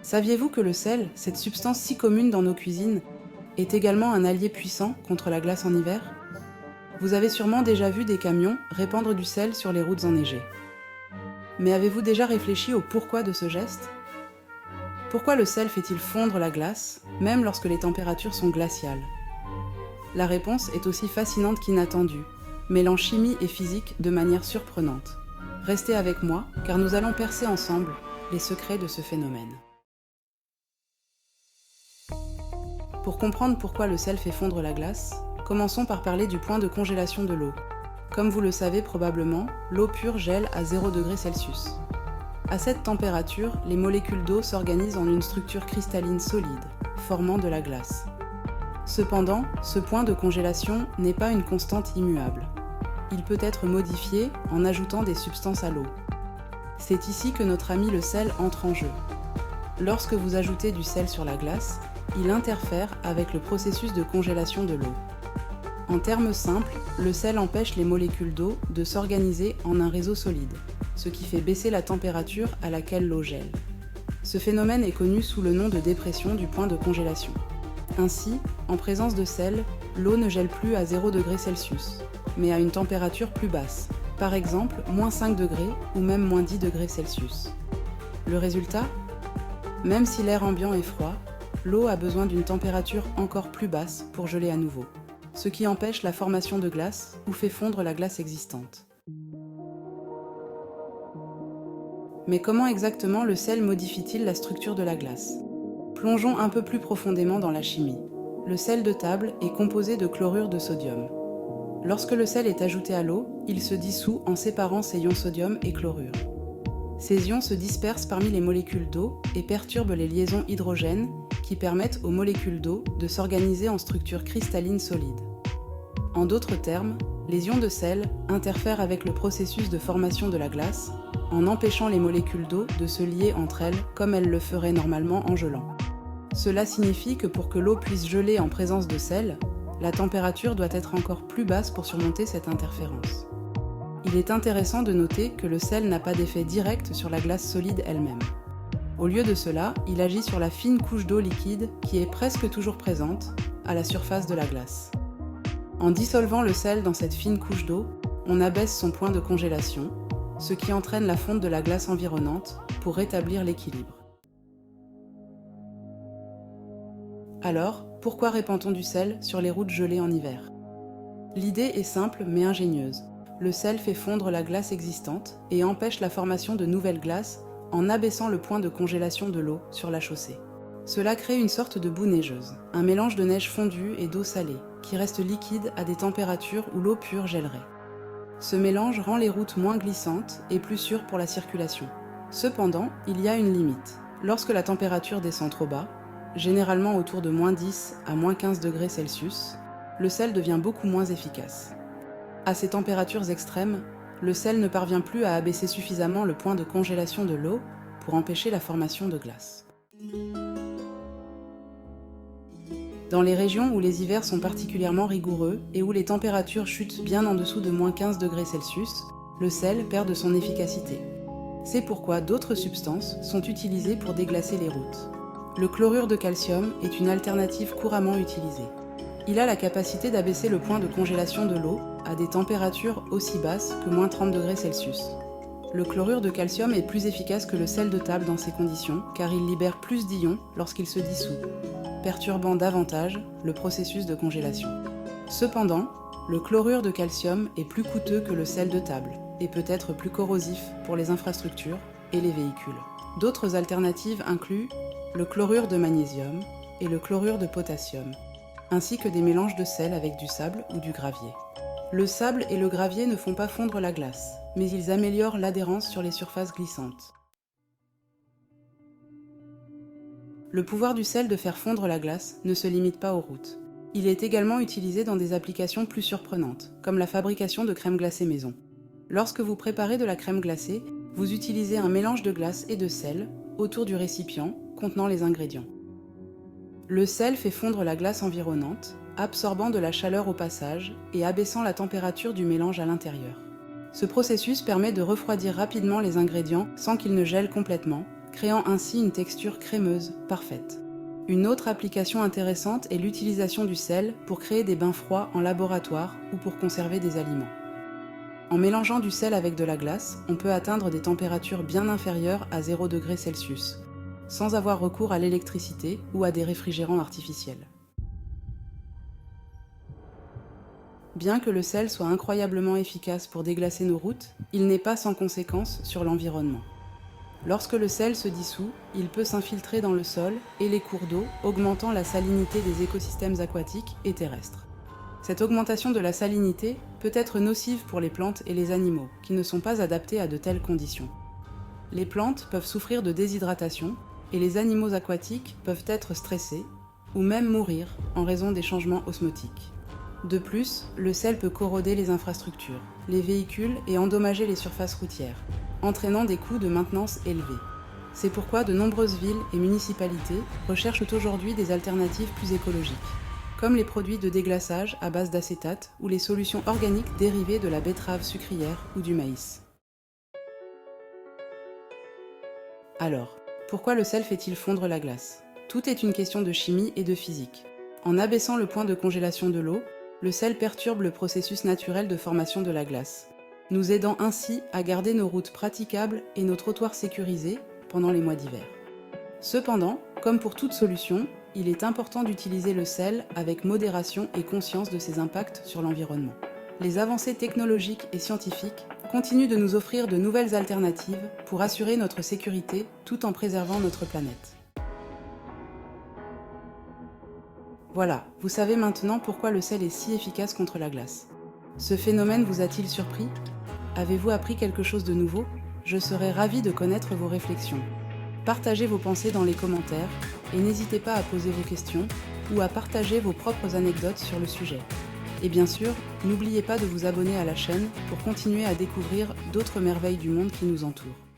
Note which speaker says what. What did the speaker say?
Speaker 1: Saviez-vous que le sel, cette substance si commune dans nos cuisines, est également un allié puissant contre la glace en hiver? Vous avez sûrement déjà vu des camions répandre du sel sur les routes enneigées. Mais avez-vous déjà réfléchi au pourquoi de ce geste? Pourquoi le sel fait-il fondre la glace, même lorsque les températures sont glaciales? La réponse est aussi fascinante qu'inattendue, mêlant chimie et physique de manière surprenante. Restez avec moi, car nous allons percer ensemble les secrets de ce phénomène. Pour comprendre pourquoi le sel fait fondre la glace, commençons par parler du point de congélation de l'eau. Comme vous le savez probablement, l'eau pure gèle à 0 degré Celsius. À cette température, les molécules d'eau s'organisent en une structure cristalline solide, formant de la glace. Cependant, ce point de congélation n'est pas une constante immuable. Il peut être modifié en ajoutant des substances à l'eau. C'est ici que notre ami le sel entre en jeu. Lorsque vous ajoutez du sel sur la glace, il interfère avec le processus de congélation de l'eau. En termes simples, le sel empêche les molécules d'eau de s'organiser en un réseau solide, ce qui fait baisser la température à laquelle l'eau gèle. Ce phénomène est connu sous le nom de dépression du point de congélation. Ainsi, en présence de sel, l'eau ne gèle plus à 0 degré Celsius, mais à une température plus basse, par exemple moins 5 degrés ou même moins 10 degrés Celsius. Le résultat? Même si l'air ambiant est froid, l'eau a besoin d'une température encore plus basse pour geler à nouveau, ce qui empêche la formation de glace ou fait fondre la glace existante. Mais comment exactement le sel modifie-t-il la structure de la glace? Plongeons un peu plus profondément dans la chimie. Le sel de table est composé de chlorure de sodium. Lorsque le sel est ajouté à l'eau, il se dissout en séparant ses ions sodium et chlorure. Ces ions se dispersent parmi les molécules d'eau et perturbent les liaisons hydrogènes qui permettent aux molécules d'eau de s'organiser en structure cristalline solide. En d'autres termes, les ions de sel interfèrent avec le processus de formation de la glace en empêchant les molécules d'eau de se lier entre elles comme elles le feraient normalement en gelant. Cela signifie que pour que l'eau puisse geler en présence de sel, la température doit être encore plus basse pour surmonter cette interférence. Il est intéressant de noter que le sel n'a pas d'effet direct sur la glace solide elle-même. Au lieu de cela, il agit sur la fine couche d'eau liquide qui est presque toujours présente à la surface de la glace. En dissolvant le sel dans cette fine couche d'eau, on abaisse son point de congélation, ce qui entraîne la fonte de la glace environnante pour rétablir l'équilibre. Alors, pourquoi répand-on du sel sur les routes gelées en hiver? L'idée est simple mais ingénieuse. Le sel fait fondre la glace existante et empêche la formation de nouvelles glaces en abaissant le point de congélation de l'eau sur la chaussée. Cela crée une sorte de boue neigeuse, un mélange de neige fondue et d'eau salée, qui reste liquide à des températures où l'eau pure gèlerait. Ce mélange rend les routes moins glissantes et plus sûres pour la circulation. Cependant, il y a une limite. Lorsque la température descend trop bas, généralement autour de moins 10 à moins 15 degrés Celsius, le sel devient beaucoup moins efficace. À ces températures extrêmes, le sel ne parvient plus à abaisser suffisamment le point de congélation de l'eau pour empêcher la formation de glace. Dans les régions où les hivers sont particulièrement rigoureux et où les températures chutent bien en dessous de moins 15 degrés Celsius, le sel perd de son efficacité. C'est pourquoi d'autres substances sont utilisées pour déglacer les routes. Le chlorure de calcium est une alternative couramment utilisée. Il a la capacité d'abaisser le point de congélation de l'eau à des températures aussi basses que moins 30 degrés Celsius. Le chlorure de calcium est plus efficace que le sel de table dans ces conditions car il libère plus d'ions lorsqu'il se dissout, perturbant davantage le processus de congélation. Cependant, le chlorure de calcium est plus coûteux que le sel de table et peut être plus corrosif pour les infrastructures et les véhicules. D'autres alternatives incluent le chlorure de magnésium et le chlorure de potassium, ainsi que des mélanges de sel avec du sable ou du gravier. Le sable et le gravier ne font pas fondre la glace, mais ils améliorent l'adhérence sur les surfaces glissantes. Le pouvoir du sel de faire fondre la glace ne se limite pas aux routes. Il est également utilisé dans des applications plus surprenantes, comme la fabrication de crème glacée maison. Lorsque vous préparez de la crème glacée, vous utilisez un mélange de glace et de sel autour du récipient contenant les ingrédients. Le sel fait fondre la glace environnante, absorbant de la chaleur au passage et abaissant la température du mélange à l'intérieur. Ce processus permet de refroidir rapidement les ingrédients sans qu'ils ne gèlent complètement, créant ainsi une texture crémeuse, parfaite. Une autre application intéressante est l'utilisation du sel pour créer des bains froids en laboratoire ou pour conserver des aliments. En mélangeant du sel avec de la glace, on peut atteindre des températures bien inférieures à 0 degrés Celsius, sans avoir recours à l'électricité ou à des réfrigérants artificiels. Bien que le sel soit incroyablement efficace pour déglacer nos routes, il n'est pas sans conséquences sur l'environnement. Lorsque le sel se dissout, il peut s'infiltrer dans le sol et les cours d'eau, augmentant la salinité des écosystèmes aquatiques et terrestres. Cette augmentation de la salinité peut être nocive pour les plantes et les animaux, qui ne sont pas adaptés à de telles conditions. Les plantes peuvent souffrir de déshydratation et les animaux aquatiques peuvent être stressés ou même mourir en raison des changements osmotiques. De plus, le sel peut corroder les infrastructures, les véhicules et endommager les surfaces routières, entraînant des coûts de maintenance élevés. C'est pourquoi de nombreuses villes et municipalités recherchent aujourd'hui des alternatives plus écologiques, comme les produits de déglaçage à base d'acétate ou les solutions organiques dérivées de la betterave sucrière ou du maïs. Alors, pourquoi le sel fait-il fondre la glace ? Tout est une question de chimie et de physique. En abaissant le point de congélation de l'eau, le sel perturbe le processus naturel de formation de la glace, nous aidant ainsi à garder nos routes praticables et nos trottoirs sécurisés pendant les mois d'hiver. Cependant, comme pour toute solution, il est important d'utiliser le sel avec modération et conscience de ses impacts sur l'environnement. Les avancées technologiques et scientifiques continuent de nous offrir de nouvelles alternatives pour assurer notre sécurité tout en préservant notre planète. Voilà, vous savez maintenant pourquoi le sel est si efficace contre la glace. Ce phénomène vous a-t-il surpris ? Avez-vous appris quelque chose de nouveau ? Je serais ravie de connaître vos réflexions. Partagez vos pensées dans les commentaires et n'hésitez pas à poser vos questions ou à partager vos propres anecdotes sur le sujet. Et bien sûr, n'oubliez pas de vous abonner à la chaîne pour continuer à découvrir d'autres merveilles du monde qui nous entourent.